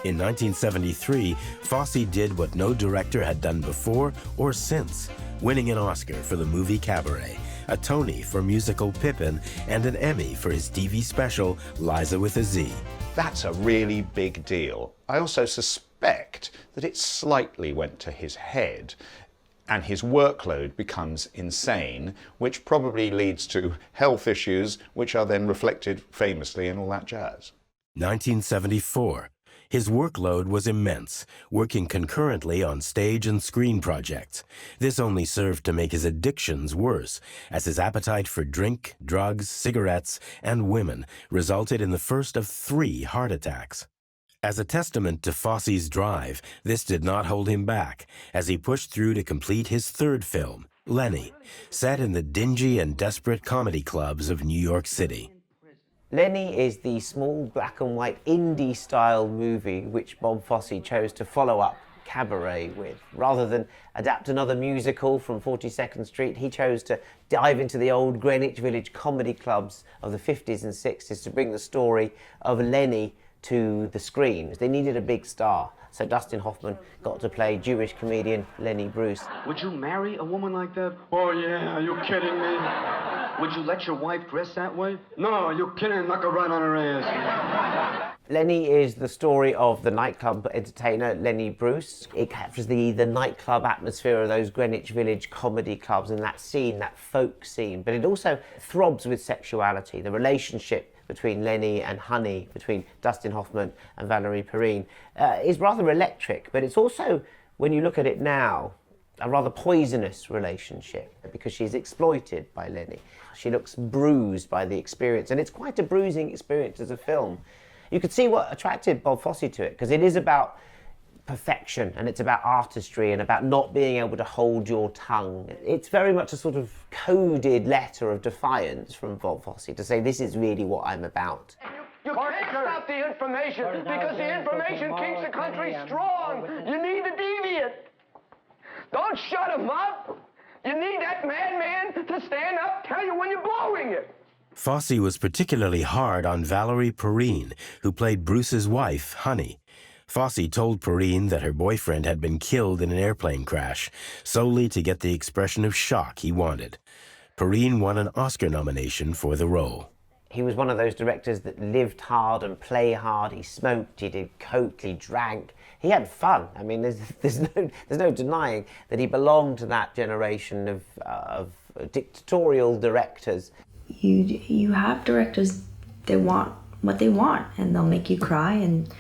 In 1973, Fosse did what no director had done before or since, winning an Oscar for the movie Cabaret, a Tony for musical Pippin, and an Emmy for his TV special Liza with a Z. That's a really big deal. I also suspect that it slightly went to his head, and his workload becomes insane, which probably leads to health issues, which are then reflected famously in All That Jazz. 1974. His workload was immense, working concurrently on stage and screen projects. This only served to make his addictions worse, as his appetite for drink, drugs, cigarettes, and women resulted in the first of 3 heart attacks. As a testament to Fosse's drive, this did not hold him back, as he pushed through to complete his 3rd film, Lenny, set in the dingy and desperate comedy clubs of New York City. Lenny is the small black and white indie-style movie which Bob Fosse chose to follow up Cabaret with. Rather than adapt another musical from 42nd Street, he chose to dive into the old Greenwich Village comedy clubs of the 50s and 60s to bring the story of Lenny to the screen. They needed a big star, so Dustin Hoffman got to play Jewish comedian Lenny Bruce. Would you marry a woman like that? Oh yeah, are you kidding me? Would you let your wife dress that way? No, you kidding, knock her right on her ass. Lenny is the story of the nightclub entertainer Lenny Bruce. It captures the nightclub atmosphere of those Greenwich Village comedy clubs and that scene, that folk scene. But it also throbs with sexuality. The relationship between Lenny and Honey, between Dustin Hoffman and Valerie Perrine, is rather electric. But it's also, when you look at it now, a rather poisonous relationship because she's exploited by Lenny. She looks bruised by the experience, and it's quite a bruising experience as a film. You could see what attracted Bob Fosse to it, because it is about perfection, and it's about artistry, and about not being able to hold your tongue. It's very much a sort of coded letter of defiance from Bob Fosse to say, this is really what I'm about. You can't stop the information, because the information keeps the country strong. You need to deviate. Don't shut him up. You need that madman to stand up, tell you when you're blowing it. Fosse was particularly hard on Valerie Perrine, who played Bruce's wife, Honey. Fosse told Perrine that her boyfriend had been killed in an airplane crash, solely to get the expression of shock he wanted. Perrine won an Oscar nomination for the role. He was one of those directors that lived hard and play hard. He smoked, he did coke, he drank. He had fun. I mean, there's no denying that he belonged to that generation of dictatorial directors. You have directors that want what they want, and they'll make you cry. And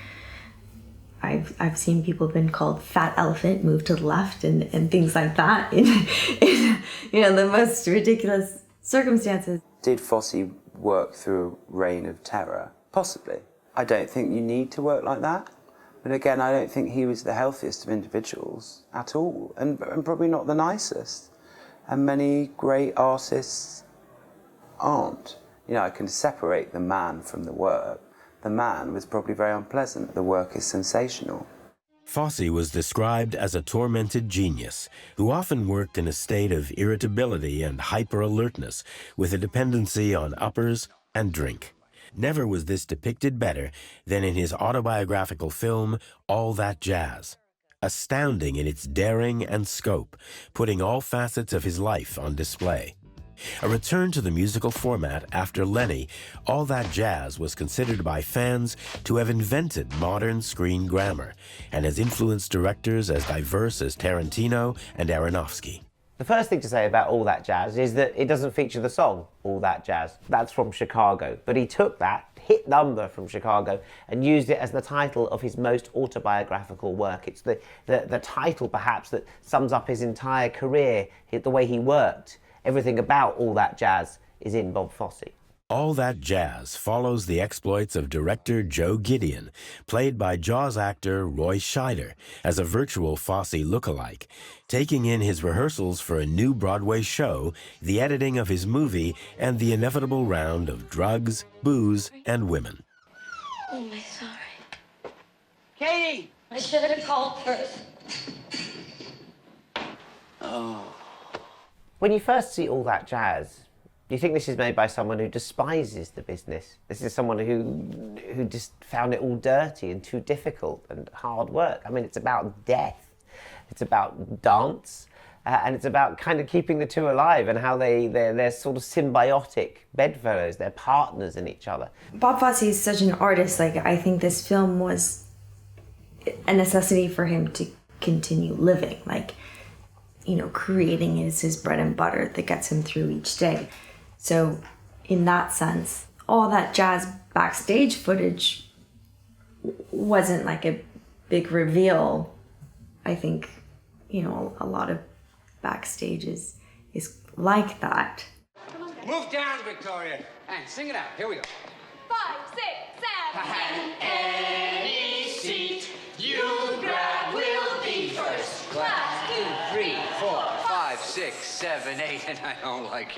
I've seen people been called fat elephant, move to the left, and things like that in the most ridiculous circumstances. Did Fosse work through a reign of terror? Possibly. I don't think you need to work like that. But again, I don't think he was the healthiest of individuals at all, and probably not the nicest. And many great artists aren't. I can separate the man from the work. The man was probably very unpleasant. The work is sensational. Fosse was described as a tormented genius who often worked in a state of irritability and hyper-alertness with a dependency on uppers and drink. Never was this depicted better than in his autobiographical film, All That Jazz. Astounding in its daring and scope, putting all facets of his life on display. A return to the musical format after Lenny, All That Jazz was considered by fans to have invented modern screen grammar and has influenced directors as diverse as Tarantino and Aronofsky. The first thing to say about All That Jazz is that it doesn't feature the song All That Jazz. That's from Chicago. But he took that hit number from Chicago and used it as the title of his most autobiographical work. It's the title, perhaps, that sums up his entire career, the way he worked. Everything about All That Jazz is in Bob Fosse. All That Jazz follows the exploits of director Joe Gideon, played by Jaws actor Roy Scheider, as a virtual Fosse lookalike, taking in his rehearsals for a new Broadway show, the editing of his movie, and the inevitable round of drugs, booze, and women. Oh, am I sorry? Katie! I should have called first. Oh. When you first see All That Jazz, you think this is made by someone who despises the business. This is someone who just found it all dirty and too difficult and hard work. I mean, it's about death, it's about dance, and it's about kind of keeping the two alive and how they're sort of symbiotic bedfellows, they're partners in each other. Bob Fosse is such an artist. Like, I think this film was a necessity for him to continue living. Like, you know, creating is his bread and butter that gets him through each day. So in that sense, all that jazz backstage footage wasn't like a big reveal. I think, you know, a lot of backstage is like that. Move down, Victoria, and sing it out. Here we go. 5, 6, 7. Any seat you grab will be first class. 2, 3, 4, 5, 6, 7, 8, and I don't like it.